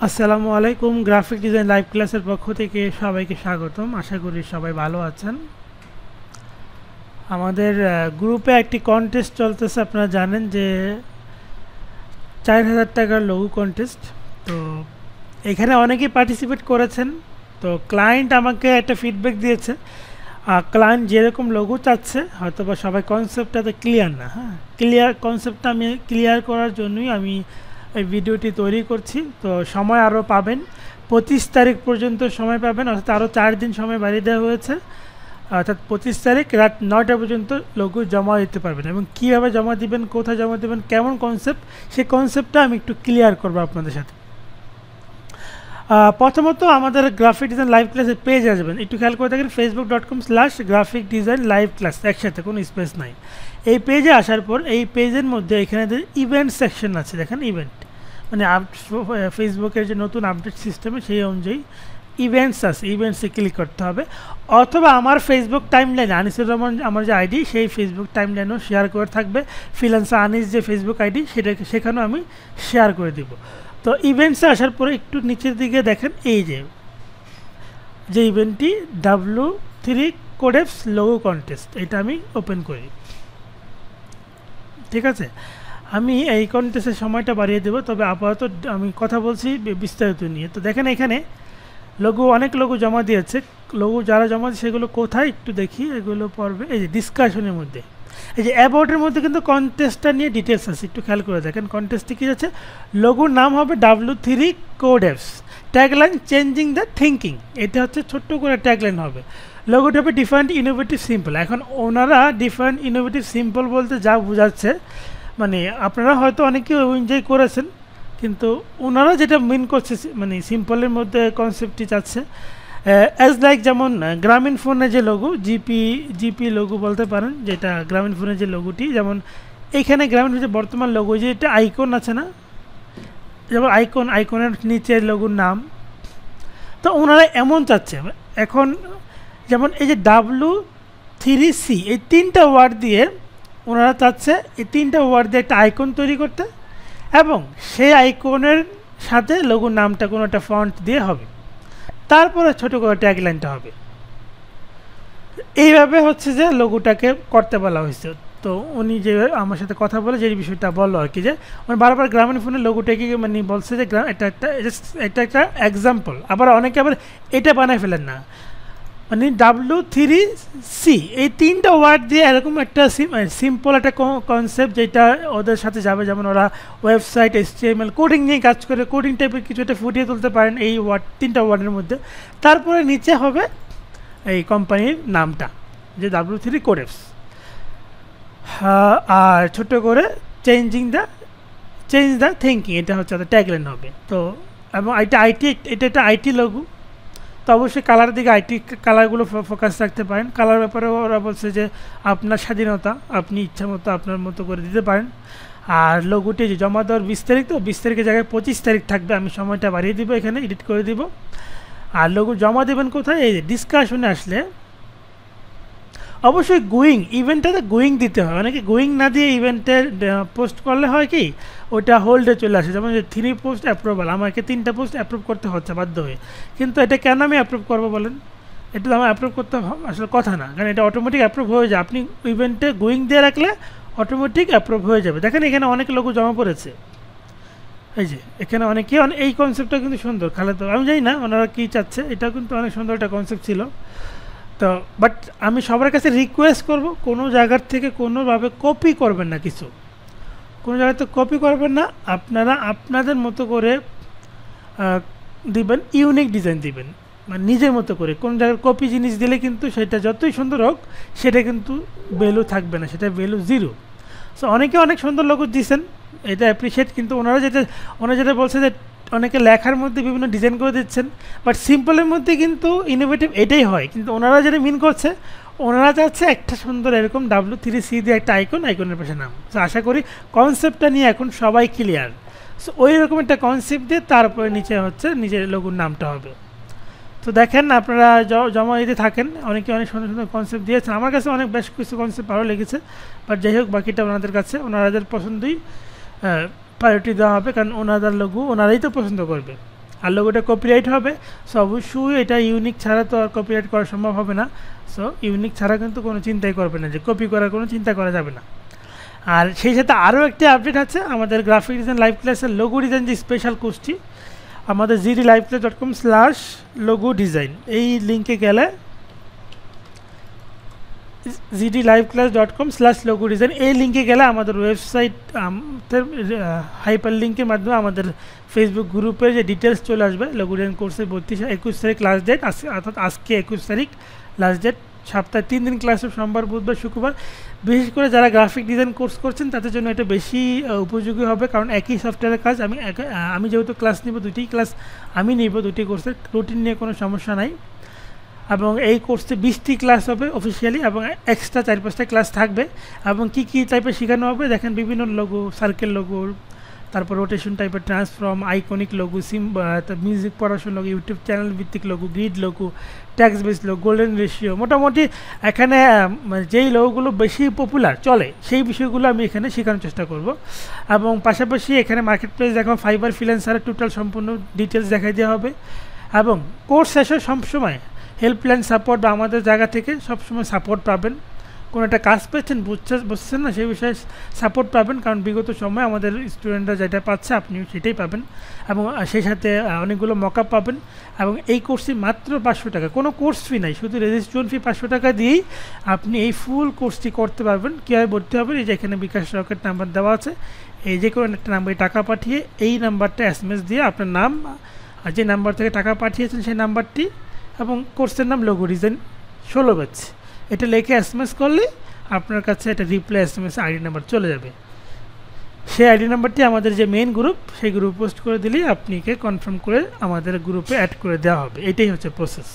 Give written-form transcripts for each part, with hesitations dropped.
আসসালামু আলাইকুম। Graphic design live ক্লাসের পক্ষ থেকে সবাইকে স্বাগতম। আশা করি সবাই ভালো আছেন। আমাদের গ্রুপে একটি কন্টেস্ট চলতেছে, আপনারা জানেন যে 4000 টাকার লোগো কন্টেস্ট। তো এখানে অনেকেই পার্টিসিপেট করেছেন। তো ক্লায়েন্ট আমাকে একটা ফিডব্যাক দিয়েছে, ক্লায়েন্ট যেরকম লোগো চাচ্ছে হয়তো বা সবাই কনসেপ্টটাতে ক্লিয়ার না। কনসেপ্টটা আমি ক্লিয়ার করার জন্যই আমি এই ভিডিওটি তৈরি করছি। তো সময় আরও পাবেন, 25 তারিখ পর্যন্ত সময় পাবেন, অর্থাৎ আরও 4 দিন সময় বাড়িয়ে দেওয়া হয়েছে। অর্থাৎ 25 তারিখ রাত 9টা পর্যন্ত লোগো জমা দিতে পারবেন, এবং কীভাবে জমা দিবেন, কোথায় জমা দেবেন, কেমন কনসেপ্ট, সেই কনসেপ্টটা আমি একটু ক্লিয়ার করবো আপনাদের সাথে। প্রথমত আমাদের গ্রাফিক ডিজাইন লাইভ ক্লাসের পেজ আসবেন, একটু খেয়াল করে দেখেন facebook.com/গ্রাফিক ডিজাইন লাইভ ক্লাস, একসাথে কোনো স্পেস নাই। এই পেজে আসার পর এই পেজের মধ্যে এখানে ইভেন্ট সেকশন আছে, দেখেন ইভেন্ট মানে ফেসবুকের যে নতুন আপডেট সিস্টেমে সেই অনুযায়ী ইভেন্টস আছে, ইভেন্টসে ক্লিক করতে হবে। অথবা আমার ফেসবুক টাইমলাইনে আনিসুর রহমান আমার যে আইডি, সেই ফেসবুক টাইমলাইনেও শেয়ার করে থাকবে। ফ্রিল্যান্সার আনিস যে ফেসবুক আইডি, সেখানেও আমি শেয়ার করে দিব। তো ইভেন্টসে আসার পরে একটু নিচের দিকে দেখেন এই যে ইভেন্টটি W3 কোডেপস লোগো কন্টেস্ট, এটা আমি ওপেন করি। ঠিক আছে, আমি এই কন্টেস্টের সময়টা বাড়িয়ে দেবো, তবে আপাতত আমি কথা বলছি বিস্তারিত নিয়ে। তো দেখেন এখানে অনেক লোগো জমা দিয়েছে। লোগো যারা জমা দিয়েছে সেগুলো কোথায় একটু দেখি, এগুলো পড়বে এই যে ডিসকাশনের মধ্যে, এই যে অ্যাবাউটের মধ্যে কিন্তু কন্টেস্টটা নিয়ে ডিটেলস আছে, একটু খেয়াল করে দেখেন। কন্টেস্টে কী আছে, লোগোর নাম হবে W3 কোডেপস, ট্যাগলাইন চেঞ্জিং দ্য থিঙ্কিং, এটা হচ্ছে ছোট্ট করে ট্যাগলাইন হবে। লোগোটা হবে ডিফারেন্ট ইনোভেটিভ সিম্পল। এখন ওনারা ডিফারেন্ট ইনোভেটিভ সিম্পল বলতে যা বোঝাচ্ছে, মানে আপনারা হয়তো অনেকেই এনজয় করেছেন, কিন্তু ওনারা যেটা মিন করছে মানে সিম্পলের মধ্যে কনসেপ্টটি চাচ্ছে অ্যাজ লাইক, যেমন গ্রামীণ ফোনের যে লোগো জিপি লোগো বলতে পারেন, যেটা গ্রামীণ ফোনের যে লোগোটি, যেমন এইখানে গ্রামীণ ফোনের যে বর্তমান লোগো, যে এটা আইকন আছে না, যেমন আইকনের নিচে লোগোর নাম, তো ওনারা এমন চাচ্ছে। এখন যেমন এই যে W3C, এই 3টা ওয়ার্ড দিয়ে ওনারা চাচ্ছে, এই 3টা ওয়ার্ড দিয়ে একটা আইকন তৈরি করতে, এবং সেই আইকনের সাথে লোগোর নামটা কোনো একটা ফন্ট দিয়ে হবে, তারপরে ছোটো করে ট্যাগলাইনটা হবে। এইভাবে হচ্ছে যে লোগোটাকে করতে বলা হয়েছে। তো উনি যে আমার সাথে কথা বলে যে বিষয়টা বললো আর কি, যে উনি বারবার গ্রামীণ ফোনের লোগোটাকে মানে বলছে যে এটা একটা এক্সাম্পল। আবার অনেকে আবার এটা বানায় ফেলেন না, মানে W3C এই 3টা ওয়ার্ড দিয়ে এরকম একটা সিম্পল একটা কনসেপ্ট যেটা ওদের সাথে যাবে। যেমন ওরা ওয়েবসাইট HTML কোডিং নিয়ে কাজ করে, কোডিং টাইপের কিছু একটা ফুটিয়ে তুলতে পারেন এই 3টা ওয়ার্ডের মধ্যে। তারপরে নিচে হবে এই কোম্পানির নামটা, যে W3 কোডেপস, আর ছোট করে চেঞ্জ দ্য থিঙ্কিং, এটা হচ্ছে ট্যাগলাইন হবে। তো এবং এটা একটা আইটি লোগো, তো অবশ্যই কালারের দিকে কালারগুলো ফোকাস রাখতে পারেন। কালার ব্যাপারে ওরা বলছে যে আপনার স্বাধীনতা, আপনি ইচ্ছা মতো আপনার মতো করে দিতে পারেন। আর লোগোটি যে জমা দেওয়ার 20 তারিখ, তো 20 তারিখের জায়গায় 25 তারিখ থাকবে, আমি সময়টা বাড়িয়ে দিব, এখানে এডিট করে দিব। আর লোগো জমা দেবেন কোথায়, এই যে ডিসকাশনে আসলে অবশ্যই ইভেন্টটাতে দিতে হয়। অনেকে না দিয়ে ইভেন্টে পোস্ট করলে হয় কি, ওটা হোল্ডে চলে আসে। যেমন 3 পোস্ট অ্যাপ্রুভাল, আমাকে 3টা পোস্ট অ্যাপ্রুভ করতে হচ্ছে বাধ্য হয়ে। কিন্তু এটা কেন আমি অ্যাপ্রুভ করবো বলেন, এটা তো আমার অ্যাপ্রুভ করতে আসলে কথা না, কারণ এটা অটোমেটিক অ্যাপ্রুভ হয়ে যায়। আপনি ইভেন্টে দিয়ে রাখলে অটোমেটিক অ্যাপ্রুভ হয়ে যাবে। দেখেন এখানে অনেক লোগো জমা পড়েছে, এই যে এখানে অনেকে এই কনসেপ্টটা কিন্তু সুন্দর। খালে তো আমি জানি না ওনারা কী চাচ্ছে, এটাও কিন্তু অনেক সুন্দর একটা কনসেপ্ট ছিল। তো বাট আমি সবার কাছে রিকোয়েস্ট করব, কোনো জায়গার থেকে কোনোভাবে কপি করবেন না, কোনো জায়গাতে কপি করবেন না। আপনারা আপনাদের মতো করে দিবেন, ইউনিক ডিজাইন দিবেন, মানে নিজের মতো করে। কোন জায়গার কপি জিনিস দিলে কিন্তু সেটা যতই সুন্দর হোক, সেটা কিন্তু ভ্যালু থাকবে না, সেটা ভ্যালু 0। সো অনেকে অনেক সুন্দর লোগো দিয়েছেন, এটা অ্যাপ্রিসিয়েট, কিন্তু ওনারা যেটা বলছে যে অনেকে লেখার মধ্যে বিভিন্ন ডিজাইন করে দিচ্ছেন, বাট সিম্পলের মধ্যে কিন্তু ইনোভেটিভ এটাই হয়। কিন্তু ওনারা যেটা মিন করছে, ওনারা চাচ্ছে একটা সুন্দর এরকম W3C দিয়ে একটা আইকনের পাশে নাম। তো আশা করি কনসেপ্টটা নিয়ে এখন সবাই ক্লিয়ার। সো ওই রকম একটা কনসেপ্ট দিয়ে তারপরে নিচে হচ্ছে নিজের লোগোর নামটা হবে। তো দেখেন আপনারা জমা দিতে থাকেন, অনেকে অনেক সুন্দর সুন্দর কনসেপ্ট দিয়েছেন। আমার কাছে বেশ কিছু কনসেপ্ট ভালো লেগেছে, বাট যাই হোক বাকিটা ওনাদের কাছে, ওনাদের পছন্দই প্রায়োরিটি দেওয়া হবে, কারণ ওনাদের লোগো ওনারাই তো পছন্দ করবে। আর লোগোটা কপিরাইট হবে। সো অবশ্যই এটা ইউনিক ছাড়া তো আর কপিরাইট করা সম্ভব হবে না। সো ইউনিক ছাড়া কিন্তু কোনো চিন্তাই করবে না, যে কপি করার কোনো চিন্তা করা যাবে না। আর সেই সাথে আরও একটি আপডেট আছে, আমাদের গ্রাফিক ডিজাইন লাইভ ক্লাসের লোগো ডিজাইন যে স্পেশাল কোর্সটি, আমাদের gdliveclass.com/logo design এই লিঙ্কে গেলে, gdliveclass.com/logo design এই লিঙ্কে গেলে আমাদের ওয়েবসাইট হাইপার লিঙ্কের মাধ্যমে আমাদের ফেসবুক গ্রুপের যে ডিটেলস চলে আসবে। লোগো ডিজাইন কোর্সের 21 তারিখ লাস্ট ডেট, অর্থাৎ আজকে 21 তারিখ লাস্ট ডেট। সপ্তাহে 3 দিন ক্লাস, সোমবার, বুধবার, শুক্রবার। বিশেষ করে যারা গ্রাফিক ডিজাইন কোর্স করছেন তাদের জন্য এটা বেশি উপযোগী হবে, কারণ একই সফটওয়্যারের কাজ। আমি যেহেতু ক্লাস নিব, দুটি ক্লাস আমি নিব, দুটি কোর্সের রুটিন নিয়ে কোনো সমস্যা নাই। এবং এই কোর্সে 20টি ক্লাস হবে অফিসিয়ালি, এবং এক্সট্রা 4-5টা ক্লাস থাকবে। এবং কী কী টাইপের শেখানো হবে দেখেন, বিভিন্ন লোগো, সার্কেল লোগো, তারপর রোটেশন টাইপের ট্রান্সফর্ম, আইকনিক লোগো, মিউজিক পড়াশোনা লোগো, ইউটিউব চ্যানেল ভিত্তিক logo, grid logo, tax base logo, golden ratio, মোটামুটি এখানে যেই লোগোগুলো বেশি পপুলার চলে সেই বিষয়গুলো আমি এখানে শেখানোর চেষ্টা করব। এবং পাশাপাশি এখানে মার্কেট প্লেস দেখো, ফাইবার, ফ্রিল্যান্সারের টোটাল সম্পূর্ণ ডিটেলস দেখাই দেওয়া হবে। এবং কোর্স শেষে সবসময় হেল্পলাইন সাপোর্ট বা আমাদের জায়গা থেকে সবসময় সাপোর্ট পাবেন। কোনো একটা কাজ পেয়েছেন, বুঝছেন না, সেই বিষয়ে সাপোর্ট পাবেন, কারণ বিগত সময় আমাদের স্টুডেন্টরা যেটা পাচ্ছে আপনি সেটাই পাবেন। এবং সেই সাথে অনেকগুলো মকআপ পাবেন। এবং এই কোর্সটি মাত্র 500 টাকা, কোনো কোর্স ফি নাই, শুধু রেজিস্ট্রেশন ফি 500 টাকা দিয়েই আপনি এই ফুল কোর্সটি করতে পারবেন। কীভাবে ভর্তি হবেন, এই যে এখানে বিকাশ রকেট নাম্বার দেওয়া আছে, এই যে কোনো একটা নাম্বারে টাকা পাঠিয়ে এই নাম্বারটা SMS দিয়ে আপনার নাম আর যে নাম্বার থেকে টাকা পাঠিয়েছেন সেই নাম্বারটি এবং কোর্সের নাম লোগো ডিজাইন 16 ব্যাচ, এটা লিখে SMS করলে আপনার কাছে এটা রিপ্লাই SMS আইডি নাম্বার চলে যাবে। সেই আইডি নাম্বারটি আমাদের যে মেইন গ্রুপ, সেই গ্রুপ পোস্ট করে দিলেই আপনিকে কনফার্ম করে আমাদের গ্রুপে অ্যাড করে দেওয়া হবে। এটাই হচ্ছে প্রসেস।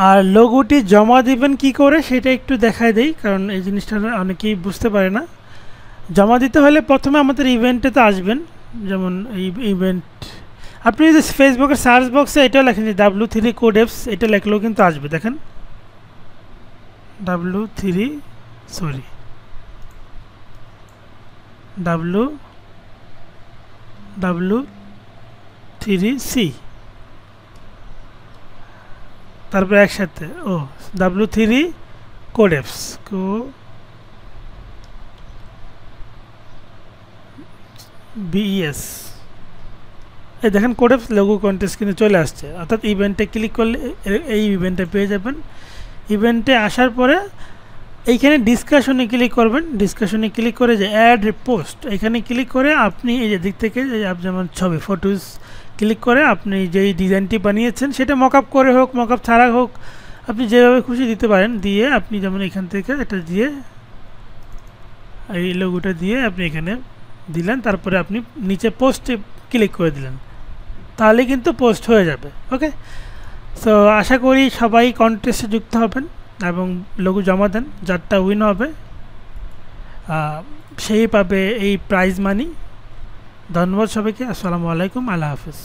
আর লোগোটি জমা দিবেন কি করে সেটা একটু দেখায় দেই, কারণ এই জিনিসটা অনেকেই বুঝতে পারে না। জমা দিতে হলে প্রথমে আমাদের ইভেন্টে তো আসবেন, যেমন এই ইভেন্ট আপনি যদি ফেসবুকের সার্চ বক্সে এটাও লেখেন যে W3 কোডেপস, এটা লেখলেও কিন্তু আসবে। দেখেন W3C, তারপরে একসাথে W3 কোডেপস, BES, এই দেখেন কোডেপস লোগো কন্টেস্ট কিন্তু চলে আসছে। অর্থাৎ ইভেন্টে ক্লিক করলে এই ইভেন্টে পেয়ে যাবেন। ইভেন্টে আসার পরে এইখানে ডিসকাশনে ক্লিক করবেন। ডিসকাশনে ক্লিক করে যে অ্যাড পোস্ট, এখানে ক্লিক করে আপনি এই যে দিক থেকে যেমন ছবি, ফটোস ক্লিক করে আপনি যেই ডিজাইনটি বানিয়েছেন সেটা মকআপ করে হোক, মকআপ ছাড়া হোক, আপনি যেভাবে খুশি দিতে পারেন। দিয়ে আপনি যেমন এখান থেকে এটা দিয়ে এই লোগোটা দিয়ে আপনি এখানে দিলেন, তারপরে আপনি নিচে পোস্টে ক্লিক করে দিলেন, তাহলে কিন্তু পোস্ট হয়ে যাবে। ওকে, সো আশা করি সবাই কন্টেস্টে যুক্ত হবেন এবং লোগো জমা দেন। যারটা উইন হবে সেই পাবে এই প্রাইজ মানি। ধন্যবাদ সবাইকে। আসসালামু আলাইকুম, আল্লাহ হাফিজ।